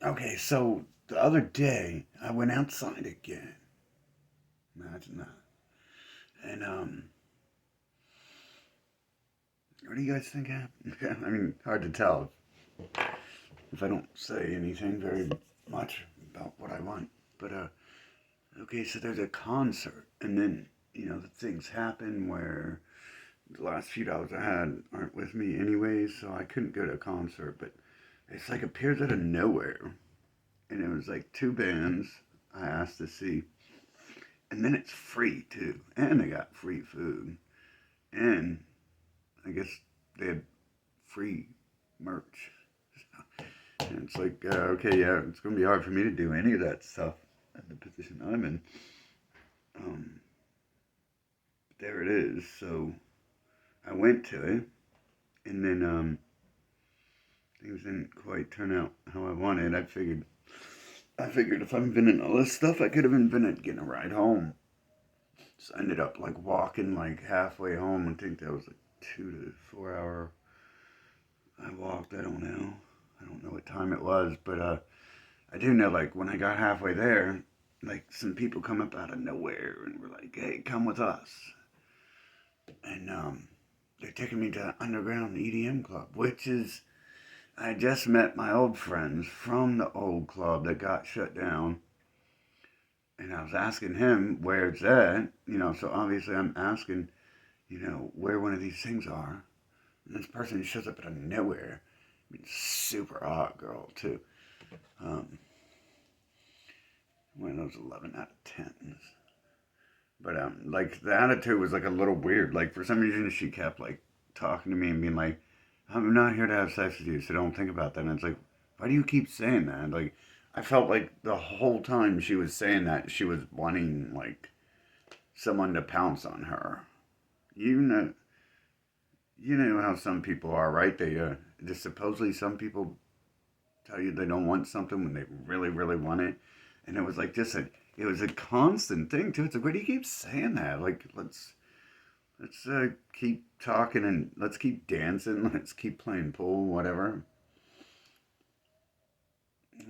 Okay, so the other day I went outside again. Imagine that. And what do you guys think happened? I mean, hard to tell if I don't say anything very much about what I want. But okay, so there's a concert, and then the things happen where the last few dollars I had aren't with me anyways, so I couldn't go to a concert. But it's like appears out of nowhere, and it was like two bands I asked to see, and then it's free too, and they got free food, and I guess they had free merch. And it's like, okay, yeah, it's gonna be hard for me to do any of that stuff in the position I'm in. Um, but there it is. So I went to it, and then things didn't quite turn out how I wanted. I figured if I'm inventing all this stuff, I could have invented getting a ride home. So I ended up like walking like halfway home. I think that was like 2 to 4 hour. I walked. I don't know. I don't know what time it was, but I do know like when I got halfway there, like some people come up out of nowhere and were like, "Hey, come with us," and they're taking me to Underground EDM Club, which is I just met my old friends from the old club that got shut down, and I was asking him where it's at, So obviously I'm asking, where one of these things are, and this person shows up out of nowhere. I mean, super hot girl too. Um, One of those 11 out of 10s. But like the attitude was like a little weird. Like for some reason she kept like talking to me and being like, "I'm not here to have sex with you, so don't think about that." And it's like, why do you keep saying that? Like, I felt like the whole time she was saying that she was wanting like someone to pounce on her. You know, you know how some people are, right? They just supposedly some people tell you they don't want something when they really, really want it, and it was like just it was a constant thing too. It's like, why do you keep saying that? Like, let's keep talking and let's keep dancing. Let's keep playing pool, whatever.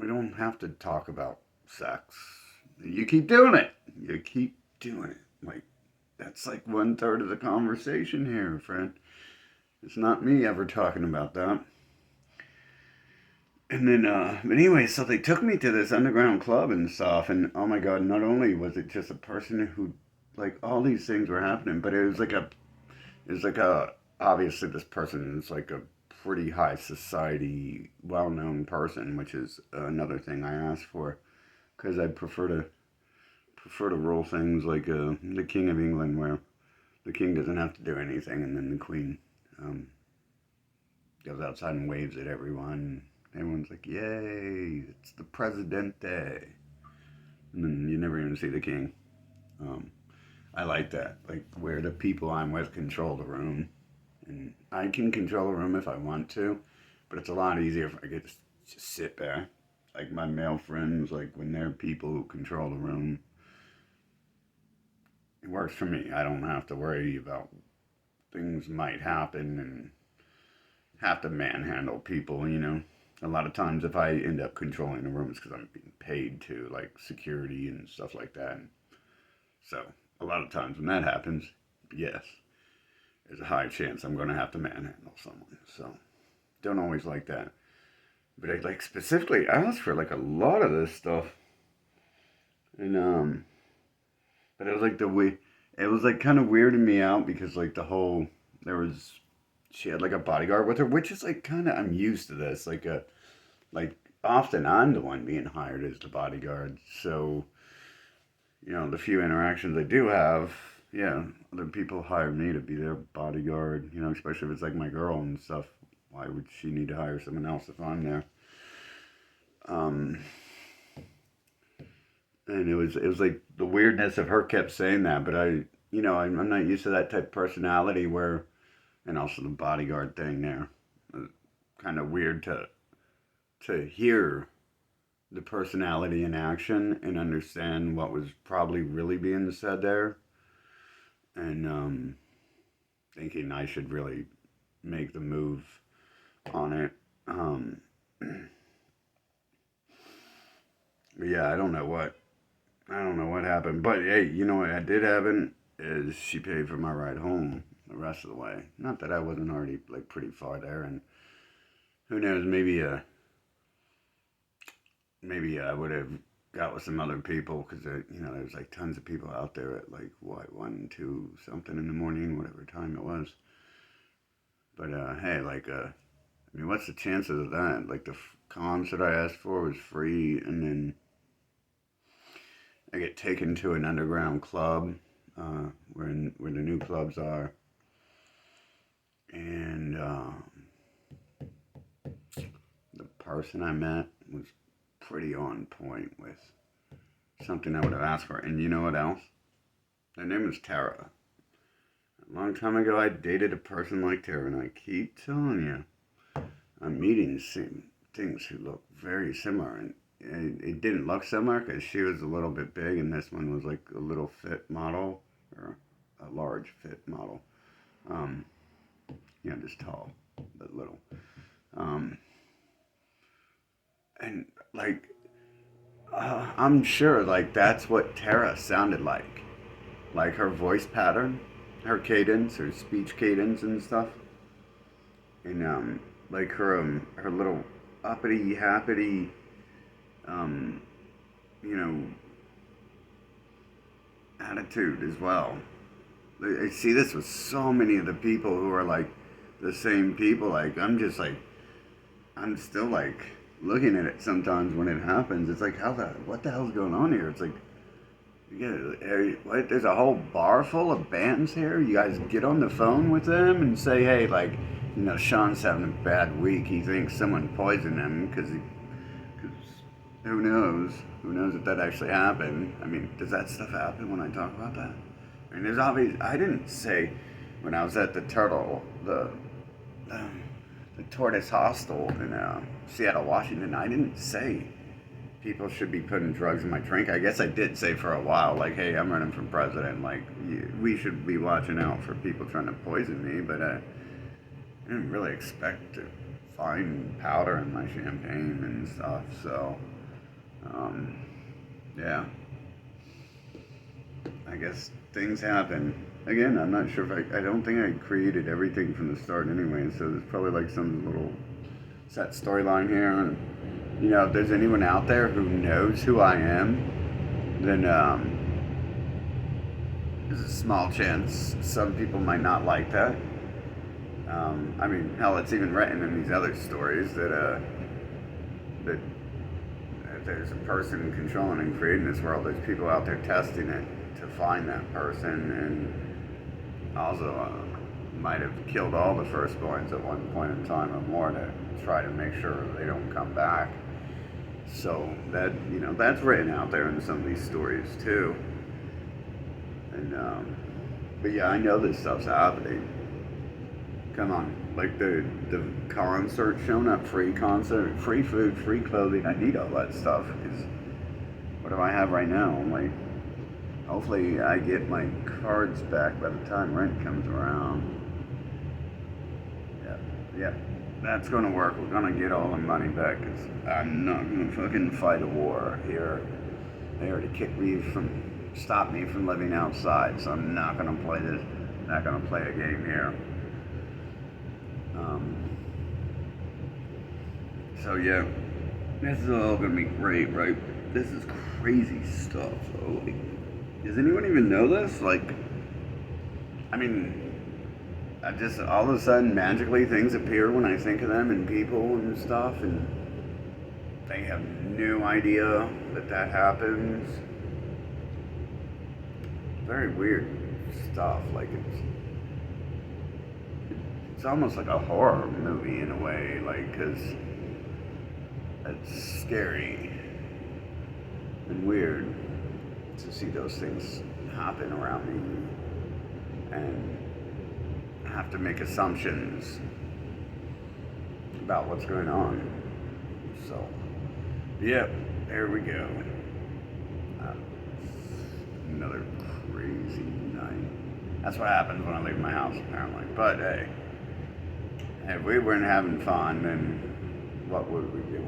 We don't have to talk about sex. You keep doing it. You keep doing it. Like, that's like 1/3 of the conversation here, friend. It's not me ever talking about that. And then, but anyway, so they took me to this underground club and stuff, and oh my god, not only was it just a person who, like, all these things were happening, but it was like a, obviously this person is like a pretty high society, well known person, which is another thing I asked for, because I prefer to rule things like the King of England, where the king doesn't have to do anything, and then the queen um, goes outside and waves at everyone. Everyone's like, "Yay! It's the Presidente," and then you never even see the king. Um, I like that, like where the people I'm with control the room, and I can control the room if I want to, but it's a lot easier if I get to just sit there. Like my male friends, like when they're people who control the room, it works for me. I don't have to worry about things might happen and have to manhandle people. A lot of times, if I end up controlling the room, it's because I'm being paid to, like security and stuff like that. And so, a lot of times when that happens, yes, there's a high chance I'm going to have to manhandle someone. So, don't always like that. But I like specifically asked for like a lot of this stuff, and but it was like the way it was like kind of weirding me out because like the whole there was she had like a bodyguard with her, which is like kind of I'm used to this. Like often I'm the one being hired as the bodyguard. So, the few interactions I do have, yeah, other people hire me to be their bodyguard, especially if it's like my girl and stuff. Why would she need to hire someone else if I'm there? Um, and it was like the weirdness of her kept saying that, but I'm not used to that type of personality where, and also the bodyguard thing there, kind of weird to hear the personality in action and understand what was probably really being said there, and thinking I should really make the move on it. Um, But yeah, I don't know what happened. But hey, you know what did happen is she paid for my ride home the rest of the way. Not that I wasn't already like pretty far there, and who knows, maybe I would have got with some other people because there's like tons of people out there at like what 1, 2 something in the morning, whatever time it was. But hey, like I mean, what's the chances of that? Like the concert I asked for was free, and then I get taken to an underground club where the new clubs are, and the person I met was pretty on point with something I would have asked for. And you know what else? Her name is Tara. A long time ago, I dated a person like Tara, and I keep telling you, I'm meeting things who look very similar. And it didn't look similar because she was a little bit big, and this one was like a little fit model, or a large fit model. Um, just tall, but little. Um, and like, I'm sure like that's what Tara sounded like her voice pattern, her cadence, her speech cadence and stuff, and like her little uppity happity, um, you know, attitude as well. I see this with so many of the people who are like the same people. Like I'm still like looking at it sometimes when it happens. It's like what the hell's going on here? It's like what? There's a whole bar full of bands here. You guys get on the phone with them and say, hey, like, Sean's having a bad week. He thinks someone poisoned him because who knows? Who knows if that actually happened? I mean, does that stuff happen when I talk about that? I mean, I didn't say when I was at the the Tortoise Hostel in Seattle, Washington. I didn't say people should be putting drugs in my drink. I guess I did say for a while, like, hey, I'm running for president. Like, we should be watching out for people trying to poison me. But I didn't really expect to find powder in my champagne and stuff. So, yeah. I guess things happen. Again, I'm not sure if I don't think I created everything from the start anyway, so there's probably like some little set storyline here. And, if there's anyone out there who knows who I am, then there's a small chance some people might not like that. I mean, hell, it's even written in these other stories that there's a person controlling and creating this world. There's people out there testing it to find that person, and also might have killed all the firstborns at one point in time or more to try to make sure they don't come back. So that's written out there in some of these stories too. And but yeah, I know this stuff's happening. Come on, like the concert, showing up, free concert, free food, free clothing. I need all that stuff because what do I have right now? I'm like, hopefully I get my cards back by the time rent comes around. Yeah, that's gonna work. We're gonna get all the money back because I'm not gonna fucking fight a war here. They already stopped me from living outside, so I'm not gonna play a game here. So yeah, this is all gonna be great, right? This is crazy stuff. So, does anyone even know this? Like, I mean, I just all of a sudden magically things appear when I think of them and people and stuff, and they have no idea that happens. Very weird stuff. Like it's almost like a horror movie in a way, like, because it's scary and weird to see those things happen around me and have to make assumptions about what's going on. So, yep, there we go. Another crazy night. That's what happens when I leave my house, apparently. But hey, if we weren't having fun, then what would we do?